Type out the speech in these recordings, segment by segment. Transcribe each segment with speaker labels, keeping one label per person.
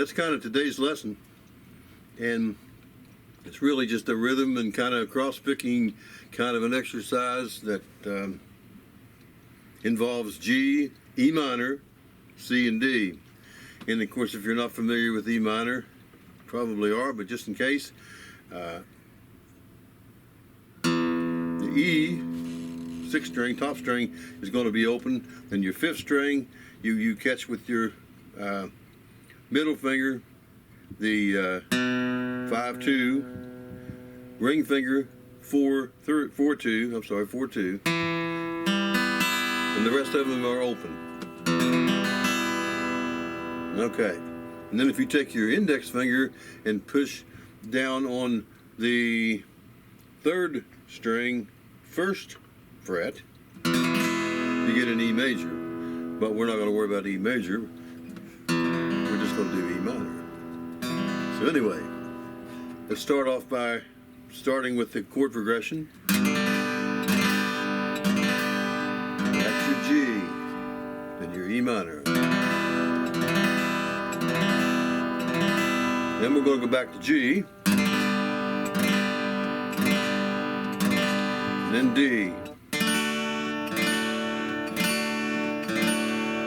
Speaker 1: that's kind of today's lesson. And it's really just a rhythm and kind of cross-picking kind of an exercise that involves G, E minor, C, and D. And of course, if you're not familiar with E minor, probably are, but just in case, the E, 6th string, top string, is going to be open. Then your 5th string, you catch with your middle finger, the 5-2, ring finger, 4-2, I'm sorry, 4-2, and the rest of them are open. Okay, and then if you take your index finger and push down on the 3rd string, 1st fret, you get an E major. But we're not going to worry about E major. We're just going to do E minor. So anyway, let's start off by starting with the chord progression. That's your G, then your E minor. Then we're going to go back to G, and then D,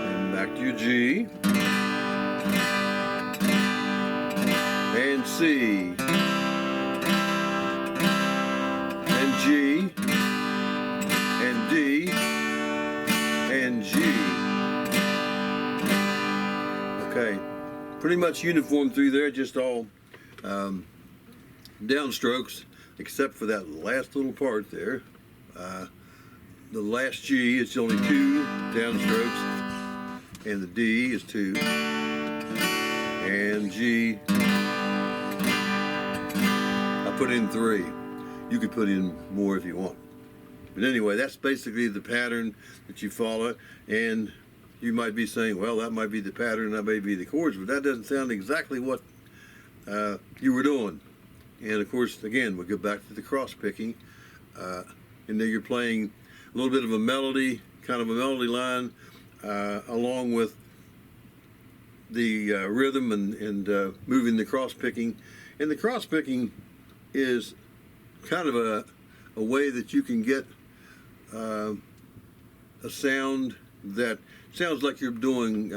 Speaker 1: and back to your G, and C, and G, and D, and G. Okay. Pretty much uniform through there, just all downstrokes, except for that last little part there. The last G, it's only 2 downstrokes, and the D is 2, and G, I put in 3. You could put in more if you want. But anyway, that's basically the pattern that you follow, and you might be saying, well, that might be the pattern, that may be the chords, but that doesn't sound exactly what you were doing. And of course, again, we go back to the cross-picking, and then you're playing a little bit of a melody, kind of a melody line, along with the rhythm and moving the cross-picking. And the cross-picking is kind of a way that you can get a sound that sounds like you're doing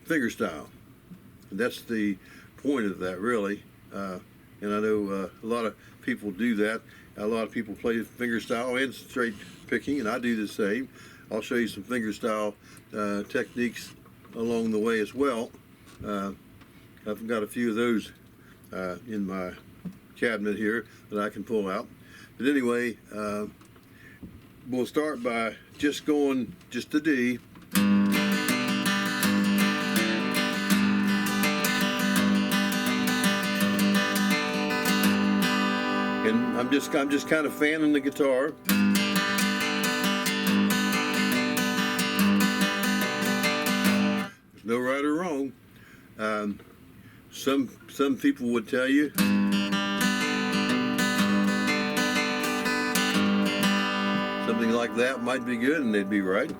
Speaker 1: fingerstyle. That's the point of that, really. And I know a lot of people do that. A lot of people play fingerstyle and straight picking, and I do the same. I'll show you some fingerstyle techniques along the way as well. I've got a few of those in my cabinet here that I can pull out. But anyway, we'll start by just going just to D. And I'm just kind of fanning the guitar. There's no right or wrong. Some people would tell you something like that might be good, and they'd be right.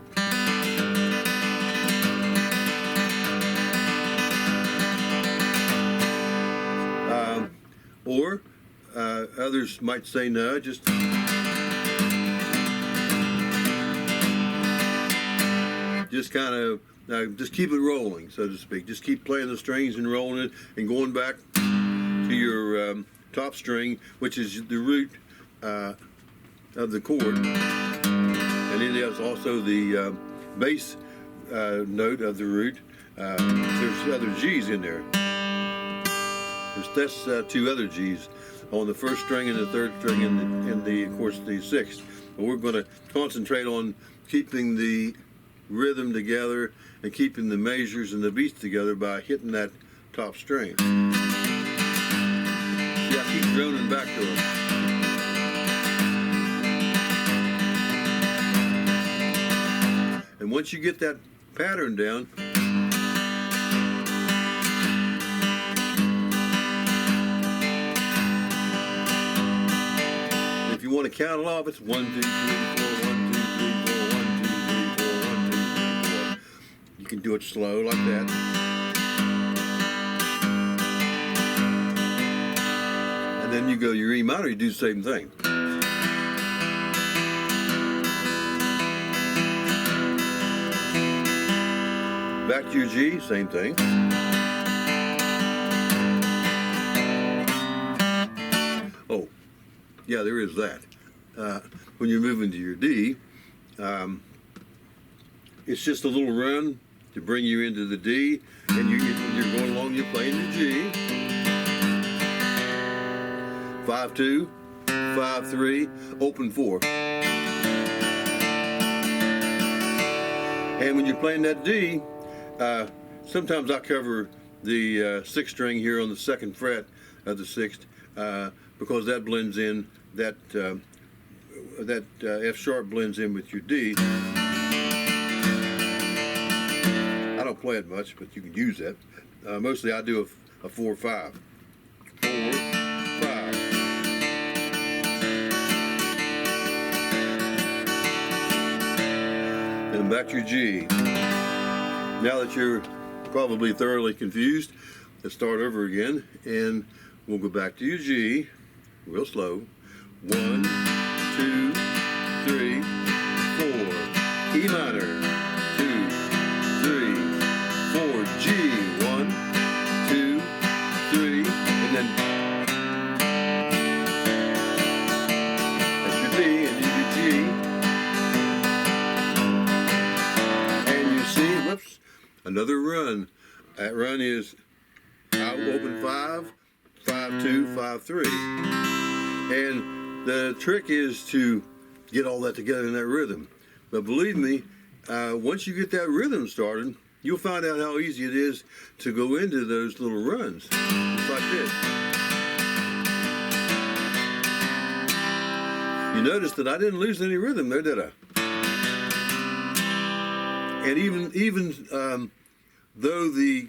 Speaker 1: Or others might say no, just kind of just keep it rolling, so to speak. Just keep playing the strings and rolling it, and going back to your top string, which is the root of the chord, and then there's also the bass note of the root. There's other G's in there. That's 2 other G's on the 1st string and the 3rd string and the of course the 6th. But we're going to concentrate on keeping the rhythm together and keeping the measures and the beats together by hitting that top string. See, I keep droning back to it. And once you get that pattern down, if you want to count it off, it's 1, 2, 3, 4, 1, 2, 3, 4, 1, 2, 3, 4, 1, 2, 3, 4. You can do it slow like that. then you go your E minor, you do the same thing. Back to your G, same thing. Oh, yeah, there is that. When you're moving to your D, it's just a little run to bring you into the D, and you're going along, you're playing the G. 5-2, 5-3, open 4. And when you're playing that D, sometimes I cover the 6th string here on the 2nd fret of the 6th because that blends in, that F sharp blends in with your D. I don't play it much, but you can use that. Mostly I do a 4-5. 4, 5. Then back to your G. Now that you're probably thoroughly confused, let's start over again, and we'll go back to your G, real slow. 1, 2, 3, 4. E minor. 2, 3, 4. G. 1, 2, 3, and then that's your D, and then your G. And you see, whoops, another run. That run is I open 5, 5-2, 5-3. And the trick is to get all that together in that rhythm. But believe me, once you get that rhythm started, you'll find out how easy it is to go into those little runs. Just like this. You notice that I didn't lose any rhythm there, did I? And even though the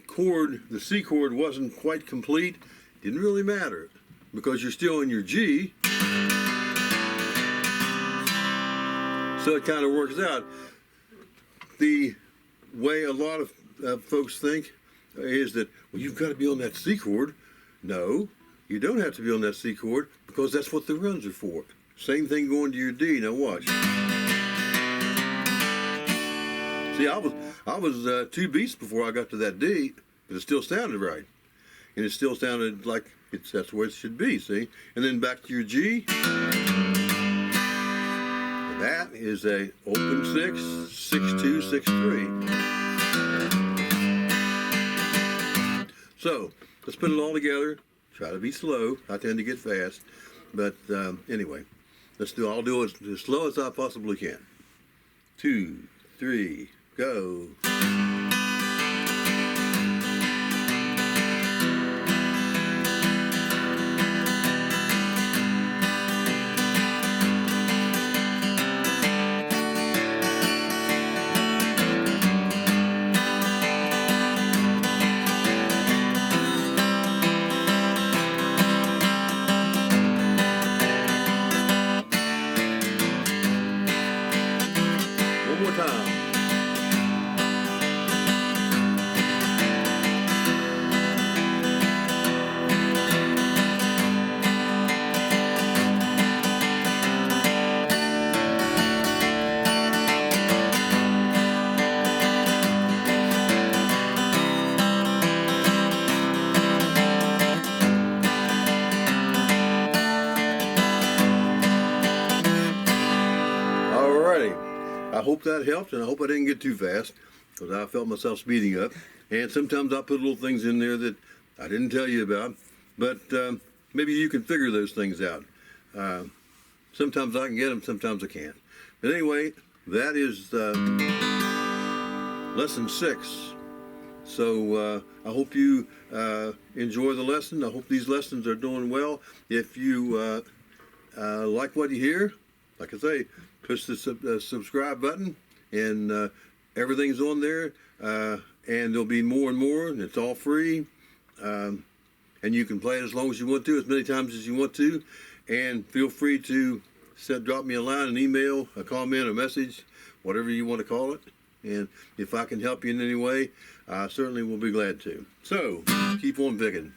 Speaker 1: C chord wasn't quite complete, didn't really matter because you're still in your G. So it kind of works out. The way a lot of folks think is that, well, you've got to be on that C chord. No, you don't have to be on that C chord because that's what the runs are for. Same thing going to your D. Now watch. See, I was 2 beats before I got to that D, but it still sounded right, and it still sounded like that's where it should be. See, and then back to your G. And that is a open 6, 6-2, 6-3. So let's put it all together. Try to be slow. I tend to get fast, but anyway, I'll do it as slow as I possibly can. 2, 3. Go. One more time. I hope that helped, and I hope I didn't get too fast because I felt myself speeding up. And sometimes I put little things in there that I didn't tell you about, but maybe you can figure those things out. Sometimes I can get them, sometimes I can't. But anyway, that is lesson 6. So I hope you enjoy the lesson. I hope these lessons are doing well. If you like what you hear, like I say, push the subscribe button, and everything's on there, and there'll be more and more, and it's all free, and you can play it as long as you want to, as many times as you want to, and feel free to drop me a line, an email, a comment, a message, whatever you want to call it, and if I can help you in any way, I certainly will be glad to. So keep on picking.